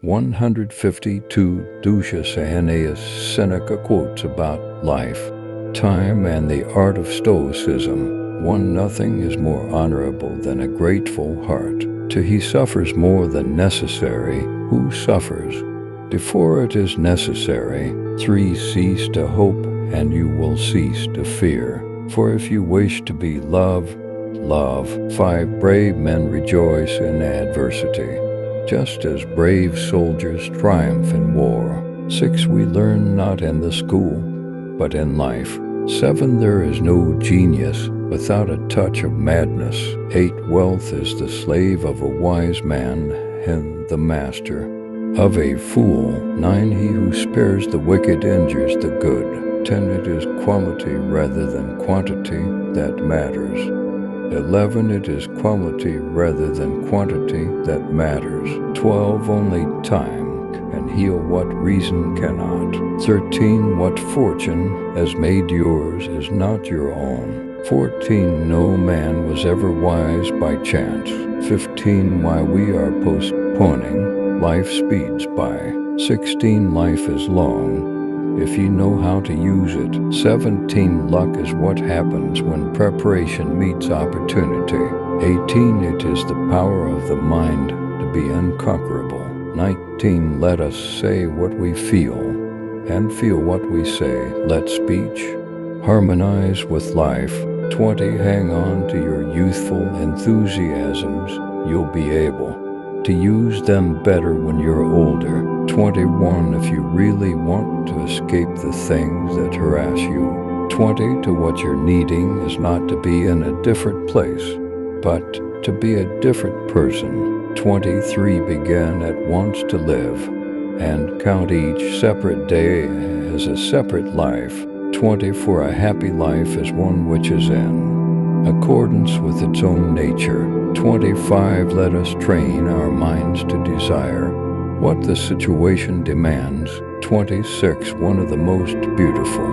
152 Ducius Aeneas Seneca quotes about life, time, and the art of Stoicism. 1. Nothing is more honorable than a grateful heart. 2. He suffers more than necessary who suffers before it is necessary. 3. Cease to hope, and you will cease to fear. For if you wish to be loved, love. 5. Brave men rejoice in adversity, just as brave soldiers triumph in war. 6. We learn not in the school, but in life. 7. There is no genius without a touch of madness. 8. Wealth is the slave of a wise man and the master of a fool. 9. He who spares the wicked injures the good. 10. It is quality rather than quantity that matters. 11. It is quality rather than quantity that matters. 12. Only time can heal what reason cannot. 13. What fortune has made yours is not your own. 14. No man was ever wise by chance. 15. While we are postponing, life speeds by. 16. Life is long if you know how to use it. 17. Luck is what happens when preparation meets opportunity. 18. It is the power of the mind to be unconquerable. 19. Let us say what we feel and feel what we say. Let speech harmonize with life. 20. Hang on to your youthful enthusiasms. You'll be able to use them better when you're older. 21. If you really want to escape the things that harass you. 20. To what you're needing is not to be in a different place, but to be a different person. 23. Begin at once to live and count each separate day as a separate life. 20. For a happy life is one which is in accordance with its own nature. 25. Let us train our minds to desire what the situation demands. 26. One of the most beautiful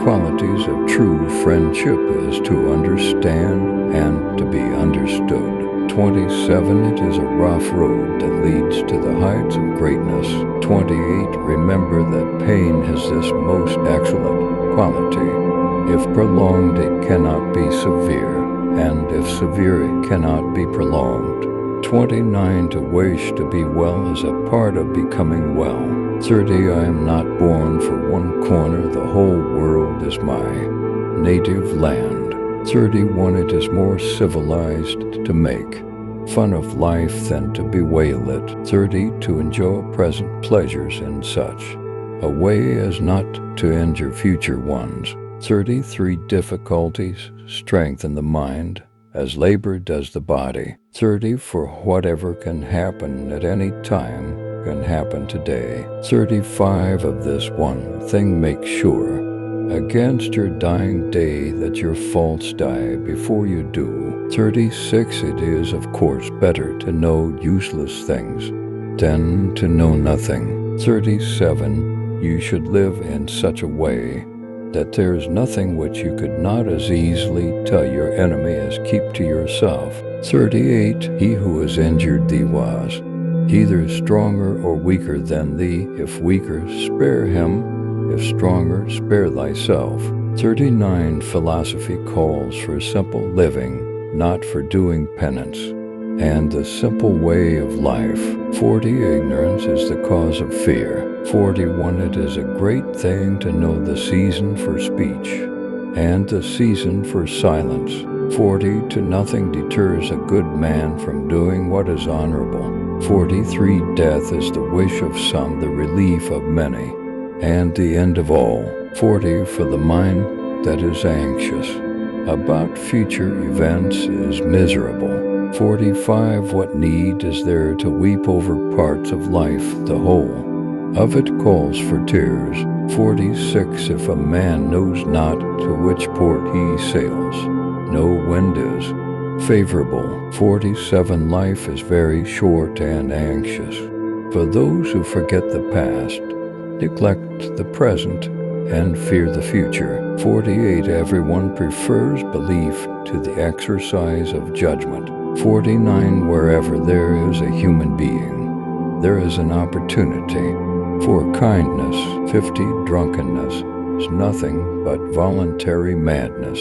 qualities of true friendship is to understand and to be understood. 27. It is a rough road that leads to the heights of greatness. 28. Remember that pain has this most excellent quality. If prolonged, it cannot be severe, and if severe, it cannot be prolonged. 29. To wish to be well is a part of becoming well. 30. I am not born for one corner, the whole world is my native land. 31. It is more civilized to make fun of life than to bewail it. 30. To enjoy present pleasures in such a way as not to injure future ones. 33. Difficulties strengthen the mind as labor does the body. 30. For whatever can happen at any time can happen today. 35. Of this one thing make sure against your dying day, that your faults die before you do. 36. It is of course better to know useless things than to know nothing. 37. You should live in such a way that there is nothing which you could not as easily tell your enemy as keep to yourself. 38. He who has injured thee was either stronger or weaker than thee. If weaker, spare him; if stronger, spare thyself. 39. Philosophy calls for simple living, not for doing penance, and the simple way of life. 40. Ignorance is the cause of fear. 41. It is a great thing to know the season for speech and the season for silence. 40. To nothing deters a good man from doing what is honorable. 43. Death is the wish of some, the relief of many, and the end of all. 40. For the mind that is anxious about future events is miserable. 45. What need is there to weep over parts of life? The whole of it calls for tears. 46. If a man knows not to which port he sails, no wind is favorable. 47. Life is very short and anxious. For those who forget the past, neglect the present, and fear the future. 48. Everyone prefers belief to the exercise of judgment. 49. Wherever there is a human being, there is an opportunity. For kindness, 50, drunkenness is nothing but voluntary madness.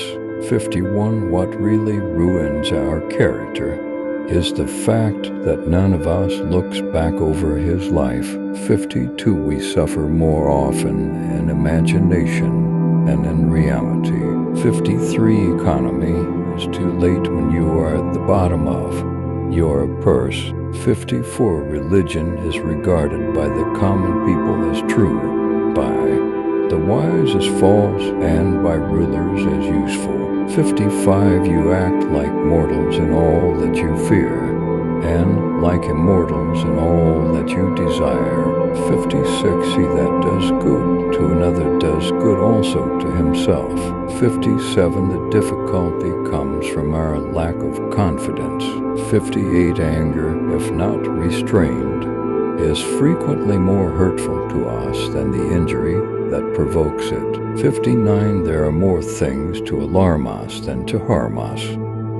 51, what really ruins our character is the fact that none of us looks back over his life. 52, we suffer more often in imagination than in reality. 53, economy is too late when you are at the bottom of your purse. 54, religion is regarded by the common people as true, by the wise as false, and by rulers as useful. 55, you act like mortals in all that you fear, and like immortals in all that you desire. 56, he that does good to another does good also to himself. 57, the difficulty comes from our lack of confidence. 58, anger, if not restrained, is frequently more hurtful to us than the injury that provokes it. 59, there are more things to alarm us than to harm us,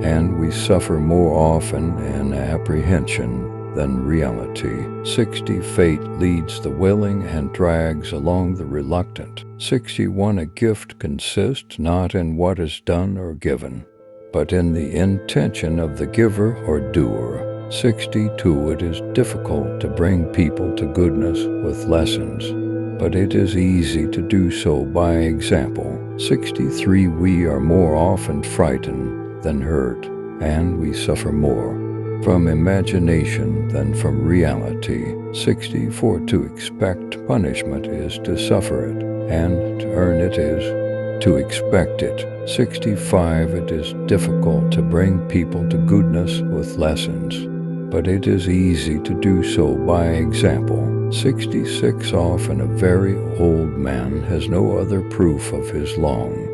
and we suffer more often in apprehension than reality. 60, fate leads the willing and drags along the reluctant. 61, a gift consists not in what is done or given, but in the intention of the giver or doer. 62, it is difficult to bring people to goodness with lessons, but it is easy to do so by example. 63, we are more often frightened than hurt, and we suffer more from imagination than from reality. 64, to expect punishment is to suffer it, and to earn it is to expect it. 65, it is difficult to bring people to goodness with lessons, but it is easy to do so by example. 66, often a very old man has no other proof of his long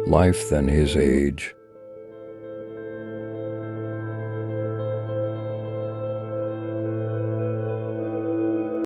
life than his age,